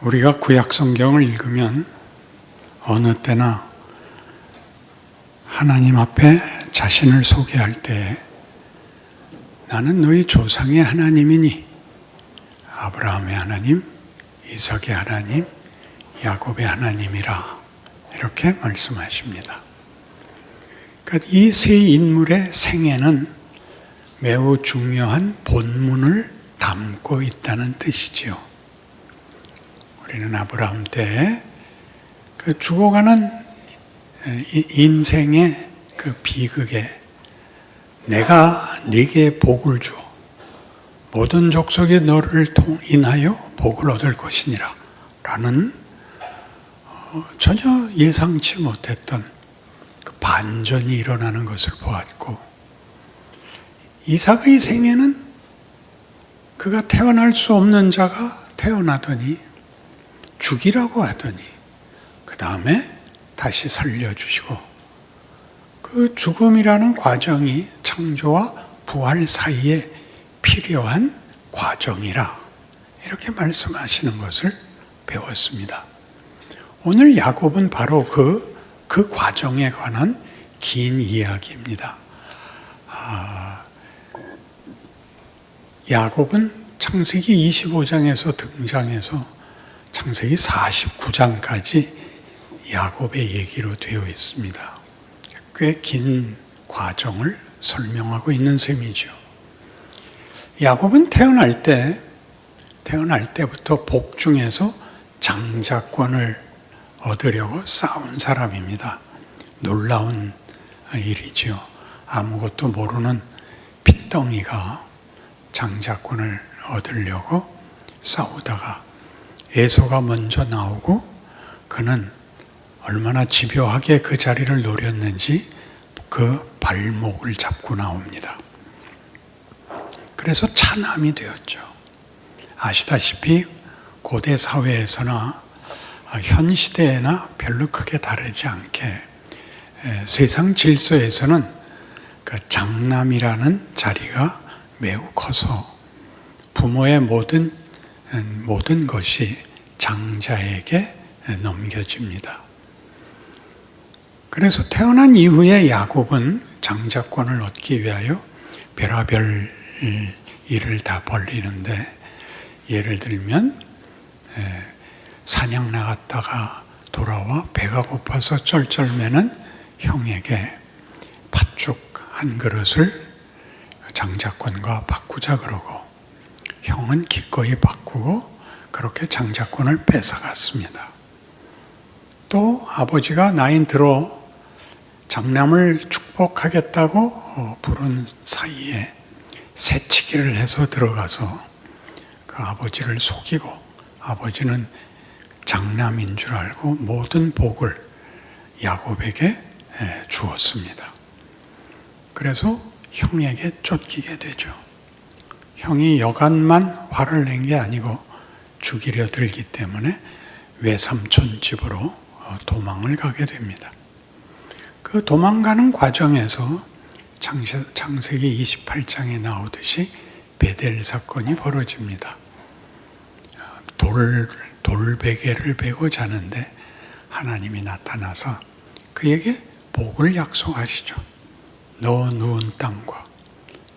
우리가 구약 성경을 읽으면 어느 때나 하나님 앞에 자신을 소개할 때 나는 너희 조상의 하나님이니 아브라함의 하나님, 이삭의 하나님, 야곱의 하나님이라 이렇게 말씀하십니다. 그러니까 이 세 인물의 생애는 매우 중요한 본문을 담고 있다는 뜻이지요. 우리는 아브라함 때 그 죽어가는 인생의 그 비극에 내가 네게 복을 주어 모든 족속이 너를 인하여 복을 얻을 것이니라 라는 전혀 예상치 못했던 그 반전이 일어나는 것을 보았고, 이삭의 생애는 그가 태어날 수 없는 자가 태어나더니 죽이라고 하더니 그 다음에 다시 살려주시고, 그 죽음이라는 과정이 창조와 부활 사이에 필요한 과정이라 이렇게 말씀하시는 것을 배웠습니다. 오늘 야곱은 바로 그 과정에 관한 긴 이야기입니다. 야곱은 창세기 25장에서 등장해서 창세기 49장까지 야곱의 얘기로 되어 있습니다. 꽤 긴 과정을 설명하고 있는 셈이죠. 야곱은 태어날 때부터 복중에서 장자권을 얻으려고 싸운 사람입니다. 놀라운 일이죠. 아무것도 모르는 핏덩이가 장자권을 얻으려고 싸우다가 에서가 먼저 나오고 그는 얼마나 집요하게 그 자리를 노렸는지 그 발목을 잡고 나옵니다. 그래서 차남이 되었죠. 아시다시피 고대 사회에서나 현 시대에나 별로 크게 다르지 않게 세상 질서에서는 그 장남이라는 자리가 매우 커서 부모의 모든 것이 장자에게 넘겨집니다. 그래서 태어난 이후에 야곱은 장자권을 얻기 위하여 별의별 일을 다 벌이는데, 예를 들면 사냥 나갔다가 돌아와 배가 고파서 쩔쩔매는 형에게 팥죽 한 그릇을 장자권과 바꾸자 그러고, 형은 기꺼이 바꾸고 그렇게 장자권을 뺏어갔습니다. 또 아버지가 나이 들어 장남을 축복하겠다고 부른 사이에 새치기를 해서 들어가서 그 아버지를 속이고, 아버지는 장남인 줄 알고 모든 복을 야곱에게 주었습니다. 그래서 형에게 쫓기게 되죠. 형이 여간만 화를 낸 게 아니고 죽이려 들기 때문에 외삼촌 집으로 도망을 가게 됩니다. 그 도망가는 과정에서 창세기 28장에 나오듯이 베델 사건이 벌어집니다. 돌베개를 베고 자는데 하나님이 나타나서 그에게 복을 약속하시죠. 너 누운 땅과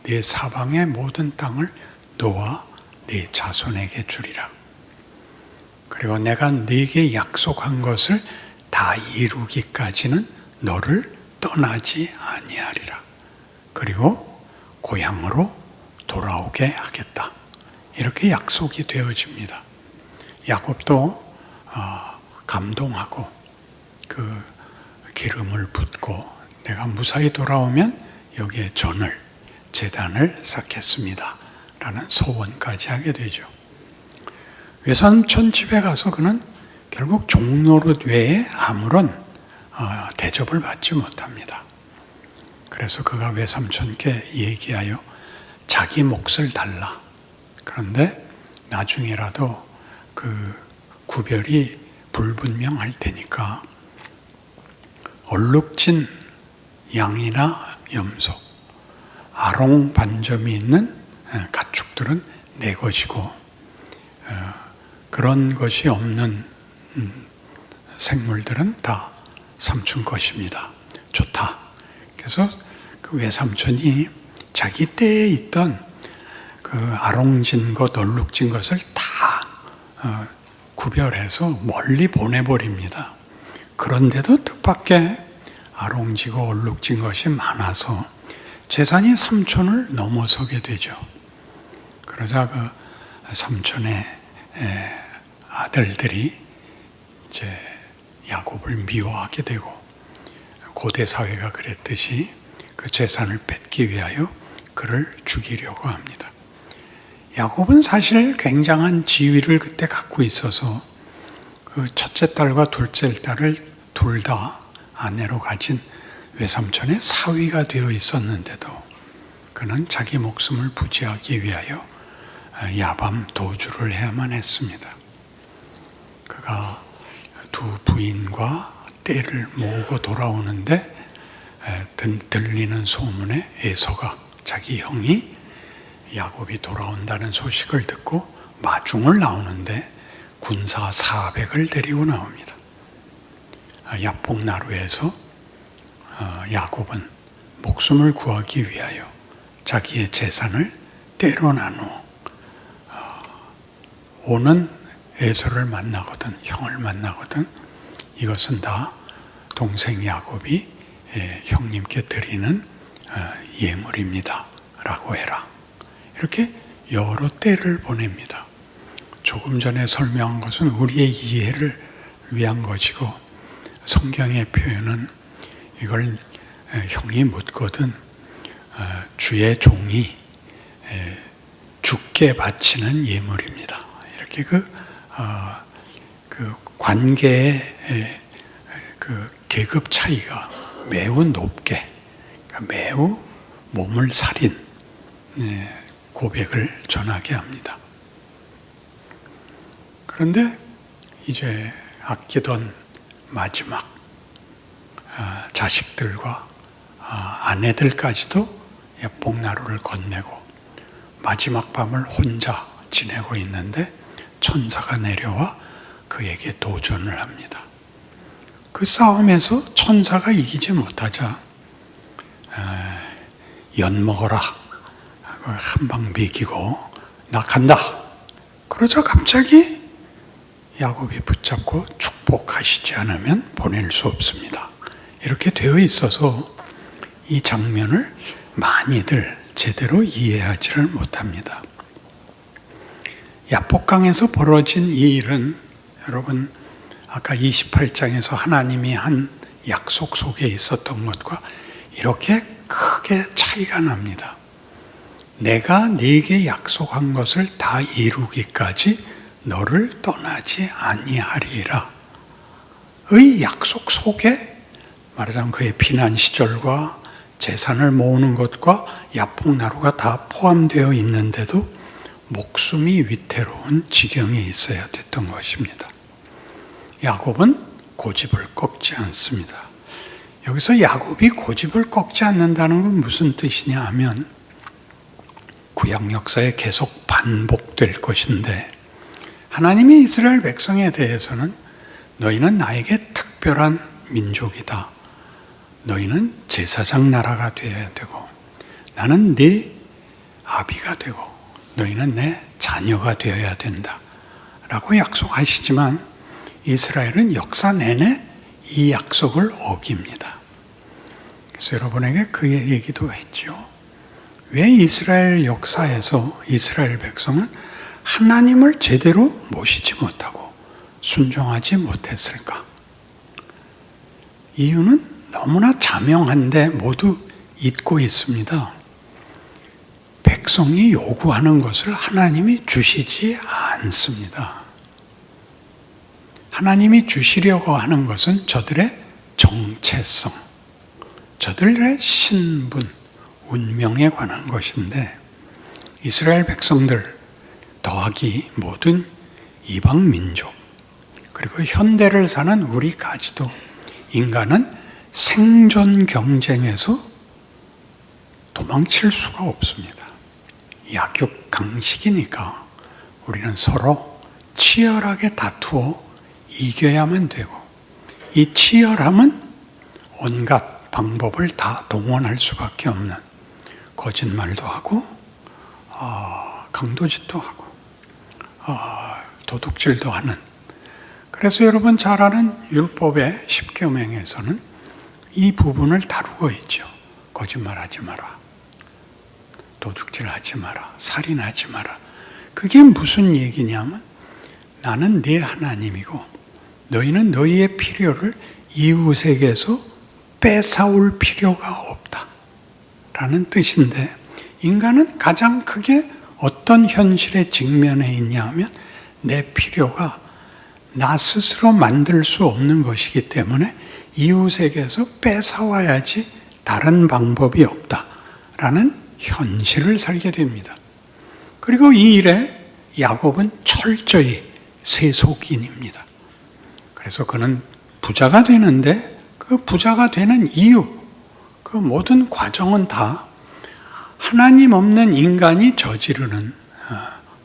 네 사방의 모든 땅을 너와 네 자손에게 주리라. 그리고 내가 네게 약속한 것을 다 이루기까지는 너를 떠나지 아니하리라. 그리고 고향으로 돌아오게 하겠다. 이렇게 약속이 되어집니다. 야곱도 감동하고 그 기름을 붓고 내가 무사히 돌아오면 여기에 제단을 쌓겠습니다 라는 소원까지 하게 되죠. 외삼촌 집에 가서 그는 결국 종노릇 외에 아무런 대접을 받지 못합니다. 그래서 그가 외삼촌께 얘기하여 자기 몫을 달라. 그런데 나중에라도 그 구별이 불분명할 테니까 얼룩진 양이나 염소, 아롱 반점이 있는 가축들은 내 것이고 그런 것이 없는 생물들은 다 삼촌 것입니다. 좋다. 그래서 그 외삼촌이 자기 때에 있던 그 아롱진 것, 얼룩진 것을 다 구별해서 멀리 보내버립니다. 그런데도 뜻밖의 아롱지고 얼룩진 것이 많아서 재산이 삼촌을 넘어서게 되죠. 그러자 그 삼촌의 아들들이 이제 야곱을 미워하게 되고, 고대 사회가 그랬듯이 그 재산을 뺏기 위하여 그를 죽이려고 합니다. 야곱은 사실 굉장한 지위를 그때 갖고 있어서 그 첫째 딸과 둘째 딸을 둘 다 아내로 가진 외삼촌의 사위가 되어 있었는데도 그는 자기 목숨을 부지하기 위하여 야밤 도주를 해야만 했습니다. 그가 두 부인과 떼를 모으고 돌아오는데 들리는 소문에 에서가, 자기 형이 야곱이 돌아온다는 소식을 듣고 마중을 나오는데 군사 400을 데리고 나옵니다. 야복나루에서 야곱은 목숨을 구하기 위하여 자기의 재산을 때로 나누어 오는 에서를 만나거든, 형을 만나거든, 이것은 다 동생 야곱이 형님께 드리는 예물입니다 라고 해라. 이렇게 여러 때를 보냅니다. 조금 전에 설명한 것은 우리의 이해를 위한 것이고, 성경의 표현은 이걸 형이 묻거든 주의 종이 주께 바치는 예물입니다. 이렇게 그 관계의 그 계급 차이가 매우 높게, 그러니까 매우 몸을 사린 고백을 전하게 합니다. 그런데 이제 아끼던 마지막 자식들과 아내들까지도 야복나루를 건네고 마지막 밤을 혼자 지내고 있는데 천사가 내려와 그에게 도전을 합니다. 그 싸움에서 천사가 이기지 못하자 연 먹어라 하고 한 방 먹이고 나 간다. 그러자 갑자기 야곱이 붙잡고 축복하시지 않으면 보낼 수 없습니다. 이렇게 되어 있어서 이 장면을 많이들 제대로 이해하지를 못합니다. 야복강에서 벌어진 이 일은 여러분 아까 28장에서 하나님이 한 약속 속에 있었던 것과 이렇게 크게 차이가 납니다. 내가 네게 약속한 것을 다 이루기까지 너를 떠나지 아니하리라 의 약속 속에, 말하자면 그의 피난 시절과 재산을 모으는 것과 야복나루가 다 포함되어 있는데도 목숨이 위태로운 지경에 있어야 됐던 것입니다. 야곱은 고집을 꺾지 않습니다. 여기서 야곱이 고집을 꺾지 않는다는 건 무슨 뜻이냐 하면 구약 역사에 계속 반복될 것인데, 하나님이 이스라엘 백성에 대해서는 너희는 나에게 특별한 민족이다. 너희는 제사장 나라가 되어야 되고 나는 네 아비가 되고 너희는 내 자녀가 되어야 된다 라고 약속하시지만 이스라엘은 역사 내내 이 약속을 어깁니다. 그래서 여러분에게 그 얘기도 했죠. 왜 이스라엘 역사에서 이스라엘 백성은 하나님을 제대로 모시지 못하고 순종하지 못했을까? 이유는 너무나 자명한데 모두 잊고 있습니다. 백성이 요구하는 것을 하나님이 주시지 않습니다. 하나님이 주시려고 하는 것은 저들의 정체성, 저들의 신분, 운명에 관한 것인데, 이스라엘 백성들 더하기 모든 이방 민족, 그리고 현대를 사는 우리까지도 인간은 생존 경쟁에서 도망칠 수가 없습니다. 약육강식이니까 우리는 서로 치열하게 다투어 이겨야만 되고, 이 치열함은 온갖 방법을 다 동원할 수밖에 없는, 거짓말도 하고 강도짓도 하고 도둑질도 하는. 그래서 여러분 잘 아는 율법의 10계명에서는 이 부분을 다루고 있죠. 거짓말하지 마라, 도둑질하지 마라, 살인하지 마라. 그게 무슨 얘기냐면, 나는 네 하나님이고 너희는 너희의 필요를 이웃에게서 뺏어올 필요가 없다 라는 뜻인데, 인간은 가장 크게 어떤 현실에 직면해 있냐 하면, 내 필요가 나 스스로 만들 수 없는 것이기 때문에 이웃에게서 뺏어와야지 다른 방법이 없다라는 현실을 살게 됩니다. 그리고 이 일에 야곱은 철저히 세속인입니다. 그래서 그는 부자가 되는데, 그 부자가 되는 이유, 그 모든 과정은 다 하나님 없는 인간이 저지르는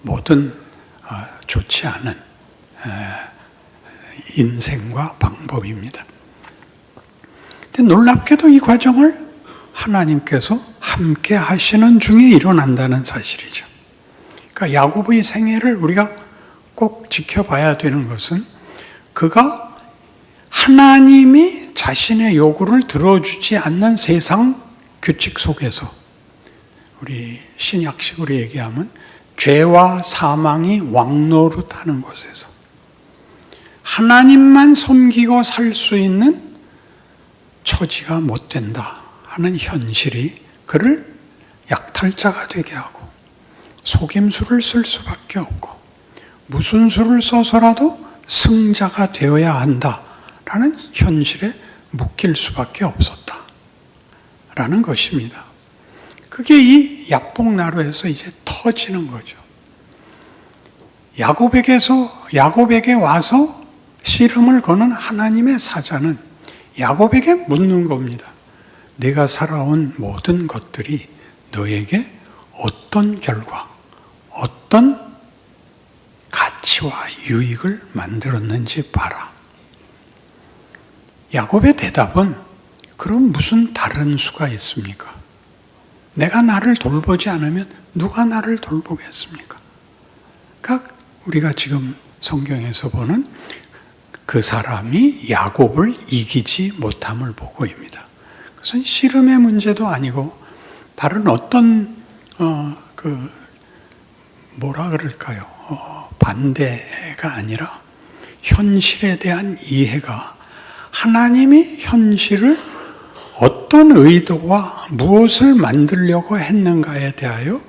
모든 좋지 않은 인생과 방법입니다. 근데 놀랍게도 이 과정을 하나님께서 함께 하시는 중에 일어난다는 사실이죠. 그러니까 야곱의 생애를 우리가 꼭 지켜봐야 되는 것은, 그가 하나님이 자신의 요구를 들어주지 않는 세상 규칙 속에서, 우리 신약식으로 얘기하면 죄와 사망이 왕노릇하는 곳에서 하나님만 섬기고 살 수 있는 처지가 못 된다 하는 현실이 그를 약탈자가 되게 하고, 속임수를 쓸 수밖에 없고, 무슨 수를 써서라도 승자가 되어야 한다라는 현실에 묶일 수밖에 없었다라는 것입니다. 그게 이 야복나루에서 이제 터지는 거죠. 야곱에게 와서 씨름을 거는 하나님의 사자는 야곱에게 묻는 겁니다. 내가 살아온 모든 것들이 너에게 어떤 결과, 어떤 가치와 유익을 만들었는지 봐라. 야곱의 대답은, 그럼 무슨 다른 수가 있습니까? 내가 나를 돌보지 않으면 누가 나를 돌보겠습니까? 그러니까 우리가 지금 성경에서 보는 그 사람이 야곱을 이기지 못함을 보고입니다. 그것은 씨름의 문제도 아니고, 다른 어떤 뭐라 그럴까요? 반대가 아니라 현실에 대한 이해가, 하나님이 현실을 어떤 의도와 무엇을 만들려고 했는가에 대하여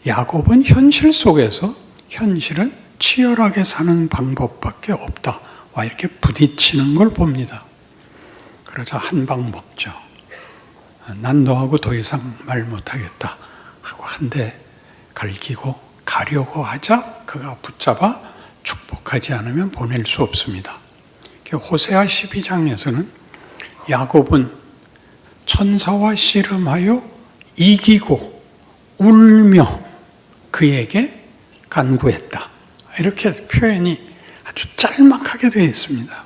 야곱은 현실 속에서 현실은 치열하게 사는 방법밖에 없다 와 이렇게 부딪히는 걸 봅니다. 그러자 한 방 먹죠. 난 너하고 더 이상 말 못하겠다 하고 한 대 갈기고 가려고 하자 그가 붙잡아 축복하지 않으면 보낼 수 없습니다. 호세아 12장에서는 야곱은 천사와 씨름하여 이기고 울며 그에게 간구했다. 이렇게 표현이 아주 짤막하게 되어 있습니다.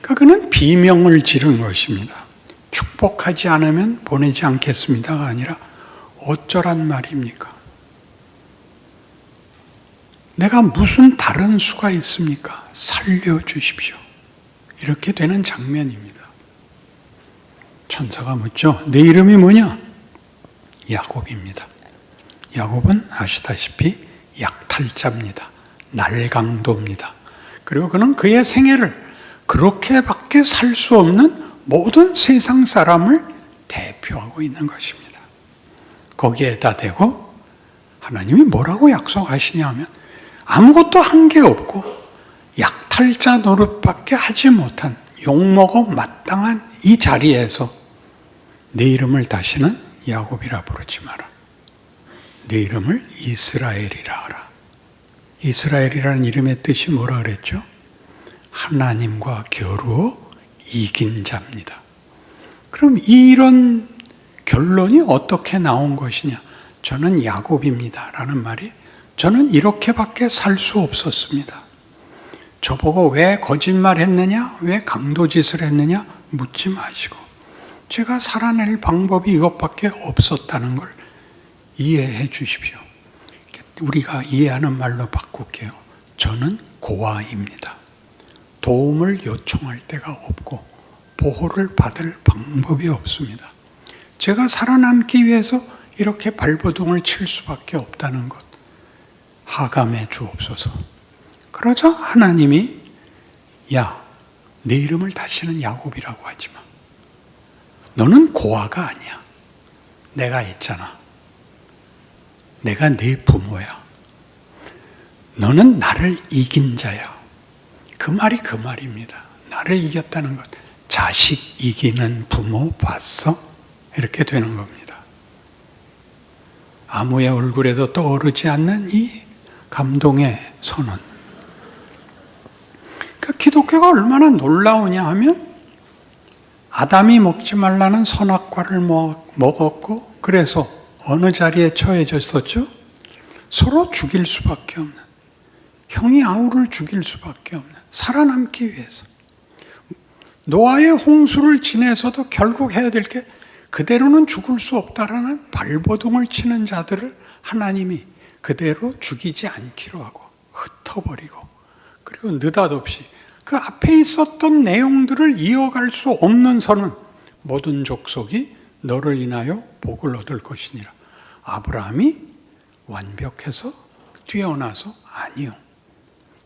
그러니까 그는 비명을 지른 것입니다. 축복하지 않으면 보내지 않겠습니다가 아니라 어쩌란 말입니까? 내가 무슨 다른 수가 있습니까? 살려주십시오. 이렇게 되는 장면입니다. 천사가 묻죠. 내 이름이 뭐냐? 야곱입니다. 야곱은 아시다시피 약탈자입니다. 날강도입니다. 그리고 그는 그의 생애를 그렇게밖에 살 수 없는 모든 세상 사람을 대표하고 있는 것입니다. 거기에다 대고 하나님이 뭐라고 약속하시냐면, 아무것도 한 게 없고 약탈자 노릇밖에 하지 못한 욕먹어 마땅한 이 자리에서 내 이름을 다시는 야곱이라 부르지 마라. 내 이름을 이스라엘이라 하라. 이스라엘이라는 이름의 뜻이 뭐라 그랬죠? 하나님과 겨루어 이긴 자입니다. 그럼 이런 결론이 어떻게 나온 것이냐? 저는 야곱입니다 라는 말이, 저는 이렇게밖에 살 수 없었습니다. 저보고 왜 거짓말했느냐, 왜 강도짓을 했느냐 묻지 마시고 제가 살아낼 방법이 이것밖에 없었다는 걸 이해해 주십시오. 우리가 이해하는 말로 바꿀게요. 저는 고아입니다. 도움을 요청할 데가 없고 보호를 받을 방법이 없습니다. 제가 살아남기 위해서 이렇게 발버둥을 칠 수밖에 없다는 것 하감해 주옵소서. 그러자 하나님이 야, 내 이름을 다시는 야곱이라고 하지 마. 너는 고아가 아니야. 내가 있잖아. 내가 네 부모야. 너는 나를 이긴 자야. 그 말이 그 말입니다. 나를 이겼다는 것. 자식 이기는 부모 봤어? 이렇게 되는 겁니다. 아무의 얼굴에도 떠오르지 않는 이 감동의 선언. 그 기독교가 얼마나 놀라우냐 하면 아담이 먹지 말라는 선악과를 먹었고 그래서 어느 자리에 처해졌었죠? 서로 죽일 수밖에 없는, 형이 아우를 죽일 수밖에 없는, 살아남기 위해서. 노아의 홍수를 지내서도 결국 해야 될 게 그대로는 죽을 수 없다라는 발버둥을 치는 자들을 하나님이 그대로 죽이지 않기로 하고 흩어버리고, 그리고 느닷없이 그 앞에 있었던 내용들을 이어갈 수 없는 선은 모든 족속이 너를 인하여 복을 얻을 것이니라. 아브라함이 완벽해서 뛰어나서 아니요.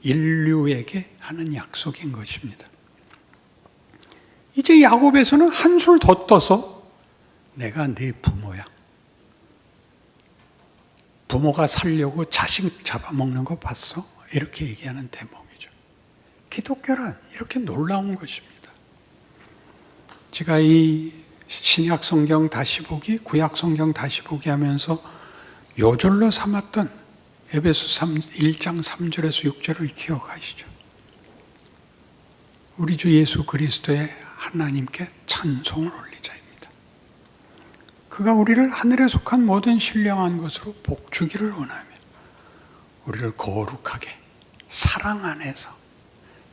인류에게 하는 약속인 것입니다. 이제 야곱에서는 한술 더 떠서 내가 네 부모야. 부모가 살려고 자식 잡아먹는 거 봤어? 이렇게 얘기하는 대목이죠. 기독교란 이렇게 놀라운 것입니다. 제가 이 신약 성경 다시 보기, 구약 성경 다시 보기 하면서 요절로 삼았던 에베소 1장 3절에서 6절을 기억하시죠? 우리 주 예수 그리스도의 하나님께 찬송을 올리자입니다. 그가 우리를 하늘에 속한 모든 신령한 것으로 복주기를 원하며 우리를 거룩하게 사랑 안에서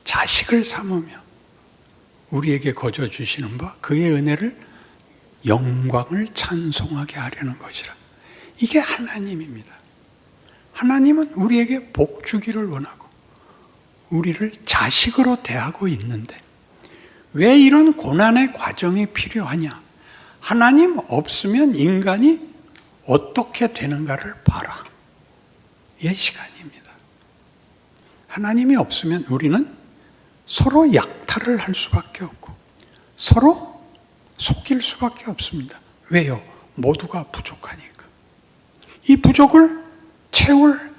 자식을 삼으며 우리에게 거저 주시는 바 그의 은혜를 영광을 찬송하게 하려는 것이라. 이게 하나님입니다. 하나님은 우리에게 복 주기를 원하고 우리를 자식으로 대하고 있는데 왜 이런 고난의 과정이 필요하냐? 하나님 없으면 인간이 어떻게 되는가를 봐라. 이 시간입니다. 하나님이 없으면 우리는 서로 약탈을 할 수밖에 없고 서로 속일 수밖에 없습니다. 왜요? 모두가 부족하니까. 이 부족을 채울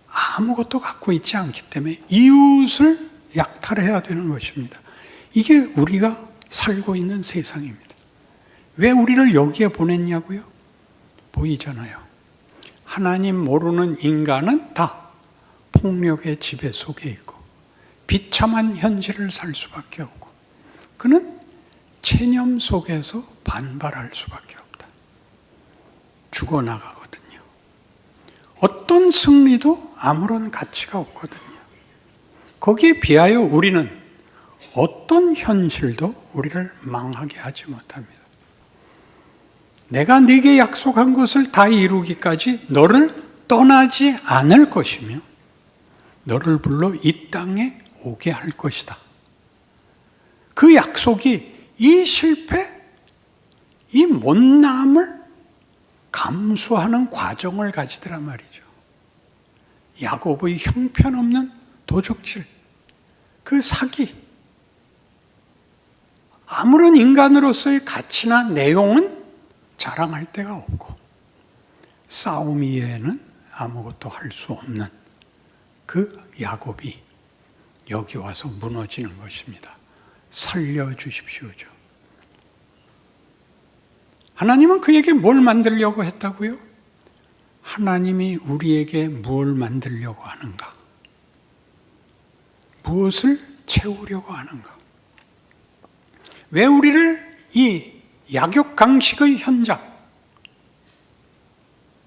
아무것도 갖고 있지 않기 때문에 이웃을 약탈해야 되는 것입니다. 이게 우리가 살고 있는 세상입니다. 왜 우리를 여기에 보냈냐고요? 보이잖아요. 하나님 모르는 인간은 다 폭력의 지배 속에 있고 비참한 현실을 살 수밖에 없고 그는 체념 속에서 반발할 수밖에 없다. 죽어나가거든요. 어떤 승리도 아무런 가치가 없거든요. 거기에 비하여 우리는 어떤 현실도 우리를 망하게 하지 못합니다. 내가 네게 약속한 것을 다 이루기까지 너를 떠나지 않을 것이며 너를 불러 이 땅에 오게 할 것이다. 그 약속이 이 실패, 이 못남을 감수하는 과정을 가지더란 말이죠. 야곱의 형편없는 도적질, 그 사기, 아무런 인간으로서의 가치나 내용은 자랑할 데가 없고 싸움 이외에는 아무것도 할 수 없는 그 야곱이 여기 와서 무너지는 것입니다. 살려주십시오죠. 하나님은 그에게 뭘 만들려고 했다고요? 하나님이 우리에게 뭘 만들려고 하는가? 무엇을 채우려고 하는가? 왜 우리를 이 약육강식의 현장,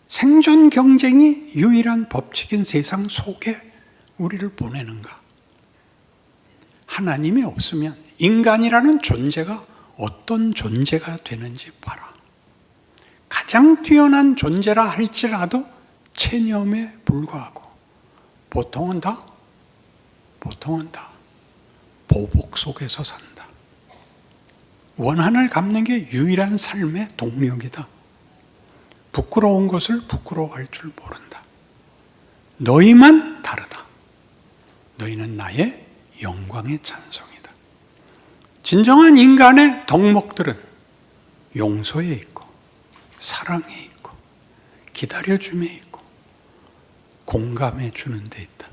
생존 경쟁이 유일한 법칙인 세상 속에 우리를 보내는가? 하나님이 없으면 인간이라는 존재가 어떤 존재가 되는지 봐라. 가장 뛰어난 존재라 할지라도 체념에 불과하고 보통은 다 보복 속에서 산다. 원한을 갚는 게 유일한 삶의 동력이다. 부끄러운 것을 부끄러워할 줄 모른다. 너희만 다르다. 너희는 나의 영광의 찬송이다. 진정한 인간의 덕목들은 용서에 있고 사랑에 있고 기다려줌에 있고 공감해 주는 데 있다.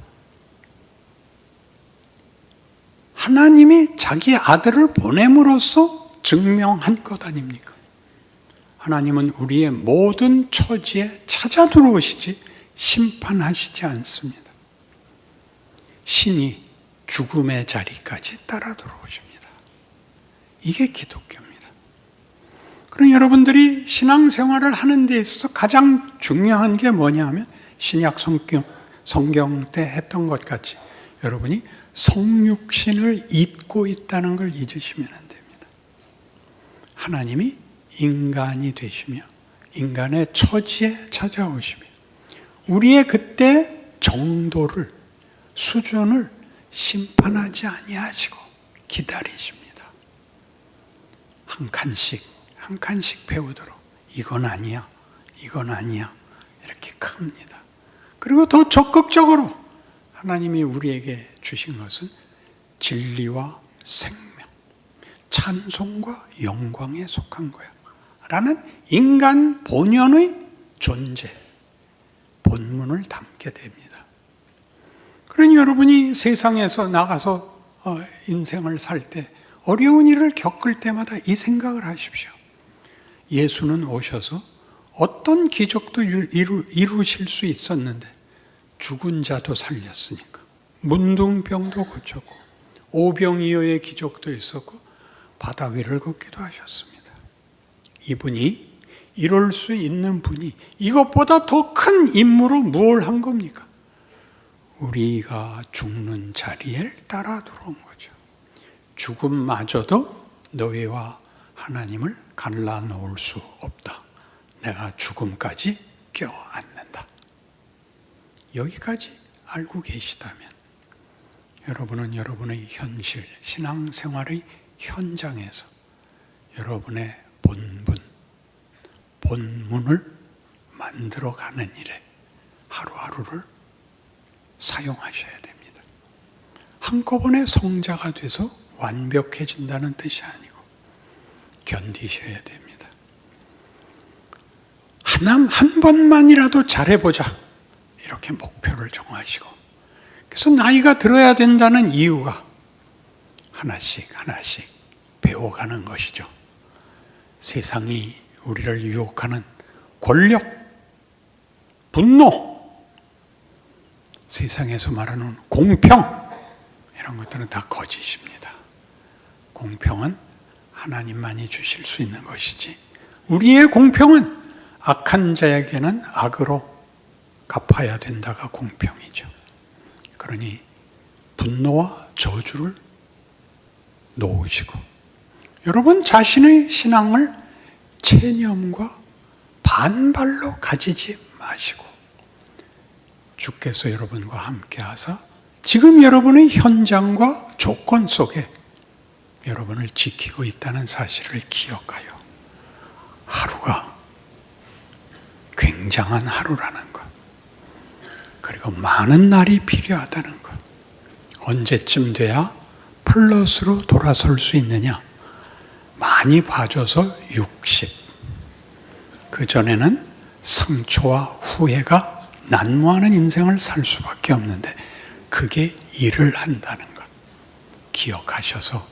하나님이 자기 아들을 보냄으로써 증명한 것 아닙니까? 하나님은 우리의 모든 처지에 찾아 들어오시지 심판하시지 않습니다. 신이 죽음의 자리까지 따라 들어오십니다. 이게 기독교입니다. 그럼 여러분들이 신앙생활을 하는 데 있어서 가장 중요한 게 뭐냐 하면 신약 성경 때 했던 것 같이 여러분이 성육신을 잊고 있다는 걸 잊으시면 안 됩니다. 하나님이 인간이 되시며 인간의 처지에 찾아오시며 우리의 그때 정도를 수준을 심판하지 아니하시고 기다리십니다. 한 칸씩 배우도록 이건 아니야 이렇게 큽니다. 그리고 더 적극적으로 하나님이 우리에게 주신 것은 진리와 생명, 찬송과 영광에 속한 거야 라는 인간 본연의 존재, 본문을 담게 됩니다. 그러니 여러분이 세상에서 나가서 인생을 살 때 어려운 일을 겪을 때마다 이 생각을 하십시오. 예수는 오셔서 어떤 기적도 이루실 수 있었는데 죽은 자도 살렸으니까 문둥병도 고쳤고 오병이어의 기적도 있었고 바다 위를 걷기도 하셨습니다. 이분이 이룰 수 있는 분이 이것보다 더 큰 임무로 무엇을 한 겁니까? 우리가 죽는 자리에 따라 들어온 거죠. 죽음마저도 너희와 하나님을 갈라놓을 수 없다. 내가 죽음까지 껴안는다. 여기까지 알고 계시다면 여러분은 여러분의 현실, 신앙생활의 현장에서 여러분의 본문을 만들어가는 일에 하루하루를 사용하셔야 됩니다. 한꺼번에 성자가 돼서 완벽해진다는 뜻이 아니고 견디셔야 됩니다. 한 번만이라도 잘해보자 이렇게 목표를 정하시고 그래서 나이가 들어야 된다는 이유가 하나씩 배워가는 것이죠. 세상이 우리를 유혹하는 권력, 분노, 세상에서 말하는 공평 이런 것들은 다 거짓입니다. 공평은 하나님만이 주실 수 있는 것이지 우리의 공평은 악한 자에게는 악으로 갚아야 된다가 공평이죠. 그러니 분노와 저주를 놓으시고 여러분 자신의 신앙을 체념과 반발로 가지지 마시고 주께서 여러분과 함께 하사 지금 여러분의 현장과 조건 속에 여러분을 지키고 있다는 사실을 기억하여 하루가 굉장한 하루라는 것, 그리고 많은 날이 필요하다는 것, 언제쯤 돼야 플러스로 돌아설 수 있느냐? 많이 봐줘서 60. 그전에는 상처와 후회가 난무하는 인생을 살 수밖에 없는데 그게 일을 한다는 것 기억하셔서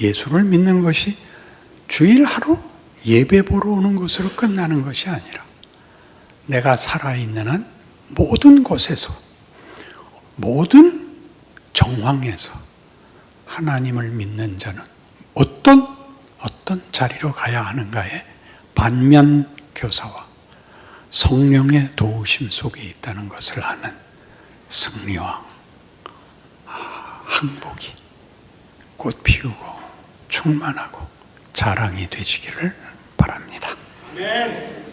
예수를 믿는 것이 주일 하루 예배 보러 오는 것으로 끝나는 것이 아니라 내가 살아있는 한 모든 곳에서 모든 정황에서 하나님을 믿는 자는 어떤 자리로 가야 하는가에 반면 교사와 성령의 도우심 속에 있다는 것을 아는 승리와 항복이 꽃 피우고 충만하고 자랑이 되시기를 바랍니다. 아멘.